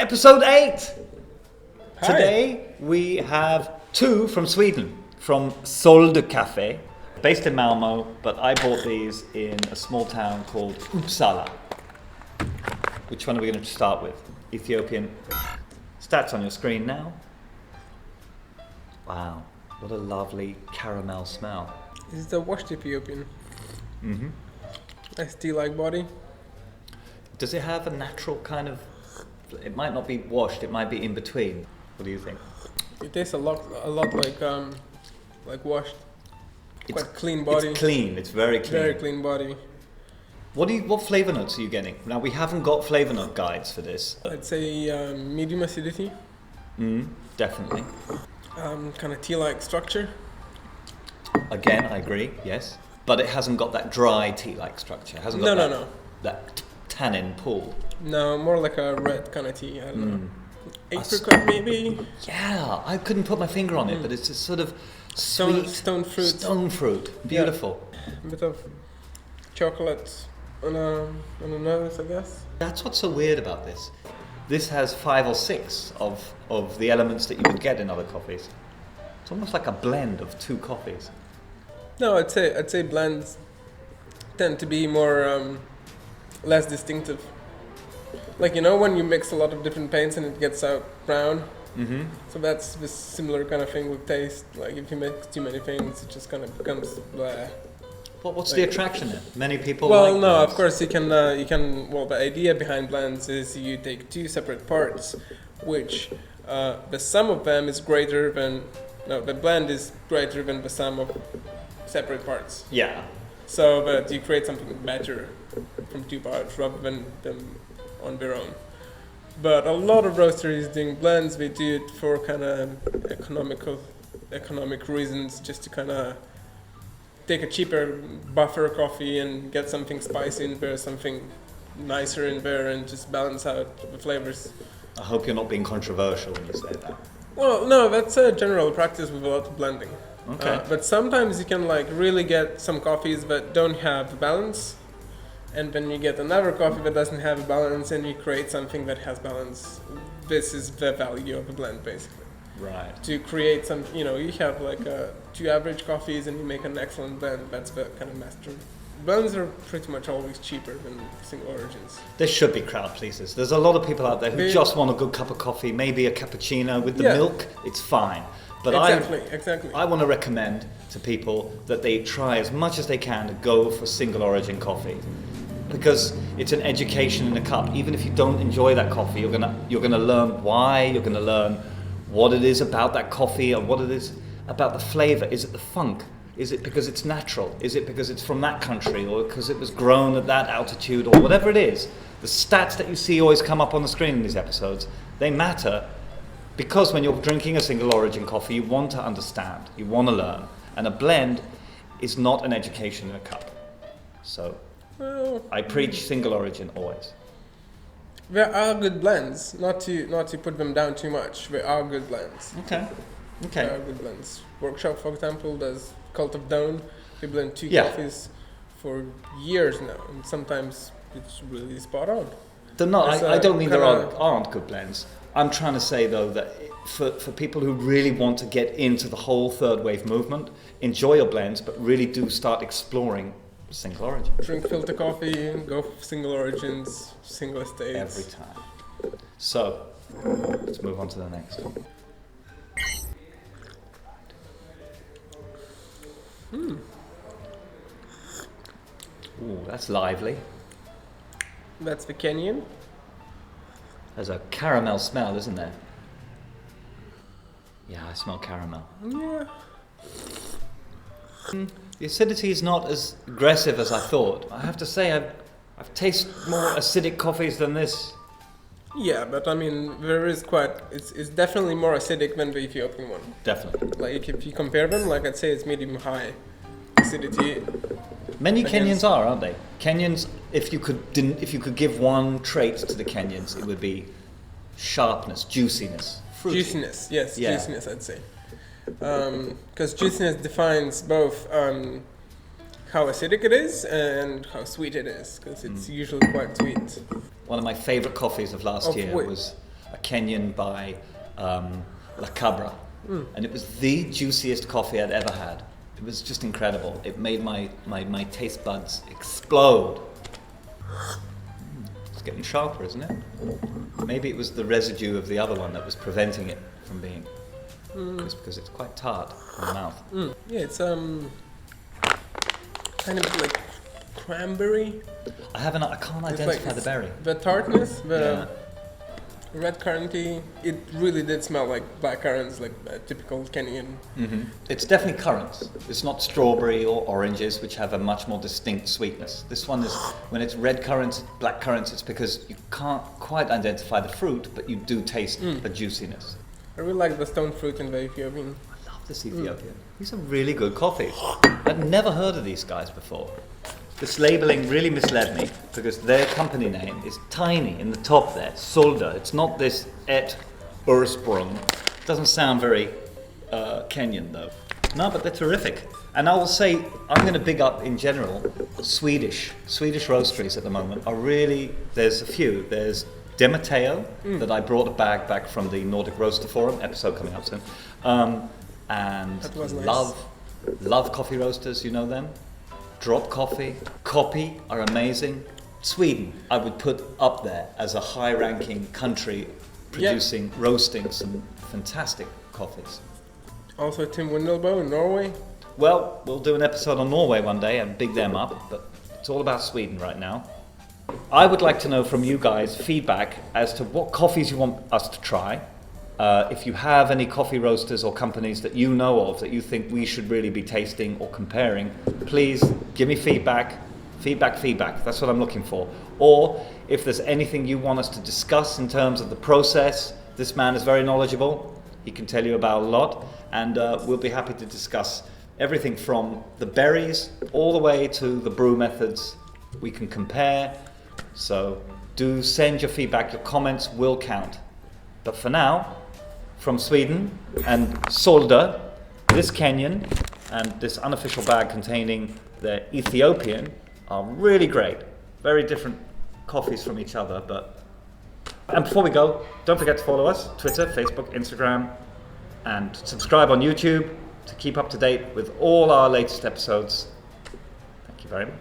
Episode 8! Hi. Today we have two from Sweden, from Solde Cafe, based in Malmo, but I bought these in a small town called Uppsala. Which one are we going to start with? Ethiopian. Stats on your screen now. Wow, what a lovely caramel smell. This is the washed Ethiopian. Mm-hmm. Nice tea-like body. Does it have a natural kind of... It might not be washed, it might be in between. What do you think? It tastes a lot like washed. It's Quite clean body. It's clean, it's very clean. Very clean body. What flavour notes are you getting? Now we haven't got flavour note guides for this. I'd say medium acidity. Definitely. Kind of tea-like structure. Again, I agree, yes. But it hasn't got that dry tea-like structure. It hasn't got No. that tannin pull. No, more like a red kind of tea. I don't know. Apricot maybe? Yeah, I couldn't put my finger on it, but it's a sort of sweet... Stone fruit. Stone fruit. Beautiful. Yeah. A bit of chocolate on a nose, I guess. That's what's so weird about this. This has 5 or 6 of the elements that you would get in other coffees. It's almost like a blend of 2 coffees. No, I'd say blends tend to be more less distinctive. Like, you know, when you mix a lot of different paints and it gets out brown. Mm-hmm. So that's the similar kind of thing with taste. Like, if you mix too many things, it just kind of becomes blah. Well, what's the attraction then? Many people Well, like no, blends. of course you can. Well, the idea behind blends is you take 2 separate parts, which the sum of them is greater than. No, the blend is greater than the sum of separate parts. Yeah. So that you create something better from 2 parts rather than them on their own. But a lot of roasteries doing blends, they do it for kind of economic reasons, just to kind of take a cheaper buffer coffee and get something spicy in there, something nicer in there, and just balance out the flavors. I hope you're not being controversial when you say that. Well, no, that's a general practice with a lot of blending. Okay. But sometimes you can like really get some coffees that don't have balance, and then you get another coffee that doesn't have a balance, and you create something that has balance. This is the value of a blend, basically. Right. To create some, you have like 2 average coffees and you make an excellent blend. That's the kind of master. Blends are pretty much always cheaper than single origins. There should be crowd pleasers. There's a lot of people out there who just want a good cup of coffee, maybe a cappuccino with the milk. It's fine. But Exactly. I want to recommend to people that they try as much as they can to go for single origin coffee, because it's an education in a cup. Even if you don't enjoy that coffee, you're gonna learn why. You're gonna learn what it is about that coffee and what it is about the flavor. Is it the funk? Is it because it's natural? Is it because it's from that country, or because it was grown at that altitude, or whatever it is? The stats that you see always come up on the screen in these episodes, they matter, because when you're drinking a single origin coffee, you want to understand, you want to learn, and a blend is not an education in a cup. So I preach single origin always. There are good blends, not to put them down too much. There are good blends. Okay. There are good blends. Workshop, for example, does Cult of Dawn. They blend 2 Yeah. coffees for years now, and sometimes it's really spot on. They're not. It's I don't mean there kinda- aren't good blends. I'm trying to say though that for people who really want to get into the whole third wave movement, enjoy your blends, but really do start exploring single origin. Drink filter coffee, go for single origins, single estates. Every time. So let's move on to the next. Ooh, that's lively. That's the Kenyan. There's a caramel smell, isn't there? Yeah, I smell caramel. Yeah. The acidity is not as aggressive as I thought. I have to say, I've tasted more acidic coffees than this. Yeah, but I mean, there is it's definitely more acidic than the Ethiopian one. Definitely. Like, if you compare them, like, I'd say it's medium high acidity. Many Against- Kenyans are, aren't they? Kenyans, if you could give one trait to the Kenyans, it would be sharpness, juiciness, fruity. Juiciness, yes, Yeah. juiciness, I'd say. Because juiciness defines both how acidic it is and how sweet it is, because it's usually quite sweet. One of my favourite coffees of last Of year which- was a Kenyan by La Cabra. And it was the juiciest coffee I'd ever had. It was just incredible. It made my taste buds explode. It's getting sharper, isn't it? Maybe it was the residue of the other one that was preventing it from being. Just because it's quite tart in the mouth. Yeah, it's kind of like cranberry. I can't It's identify like the berry. the tartness, the Yeah. red curranty. It really did smell like black currants, like a typical Kenyan. It's definitely currants. It's not strawberry or oranges, which have a much more distinct sweetness. This one is, when it's red currants, black currants, it's because you can't quite identify the fruit, but you do taste the juiciness. I really like the stone fruit in the Ethiopian. I love this Ethiopian. These are really good coffees. I'd never heard of these guys before. This labeling really misled me because their company name is tiny in the top there, Solda. It's not this Et Ursprung. Doesn't sound very Kenyan though. No, but they're terrific. And I will say, I'm going to big up in general Swedish roasteries at the moment are really, there's a few. There's Demateo that I brought a bag back from the Nordic Roaster Forum, episode coming up soon. And That was nice. love coffee roasters, you know them. Drop Coffee, Copy are amazing. Sweden, I would put up there as a high-ranking country producing, roasting some fantastic coffees. Also, Tim Windelboe in Norway. Well, we'll do an episode on Norway one day and big them up, but it's all about Sweden right now. I would like to know from you guys feedback as to what coffees you want us to try. If you have any coffee roasters or companies that you know of that you think we should really be tasting or comparing, please give me feedback. Feedback. That's what I'm looking for. Or if there's anything you want us to discuss in terms of the process, this man is very knowledgeable. He can tell you about a lot, and we'll be happy to discuss everything from the berries all the way to the brew methods. We can compare. So do send your feedback. Your comments will count. But for now, from Sweden and Solda, this Kenyan and this unofficial bag containing the Ethiopian are really great. Very different coffees from each other, but... And before we go, don't forget to follow us, Twitter, Facebook, Instagram, and subscribe on YouTube to keep up to date with all our latest episodes. Thank you very much.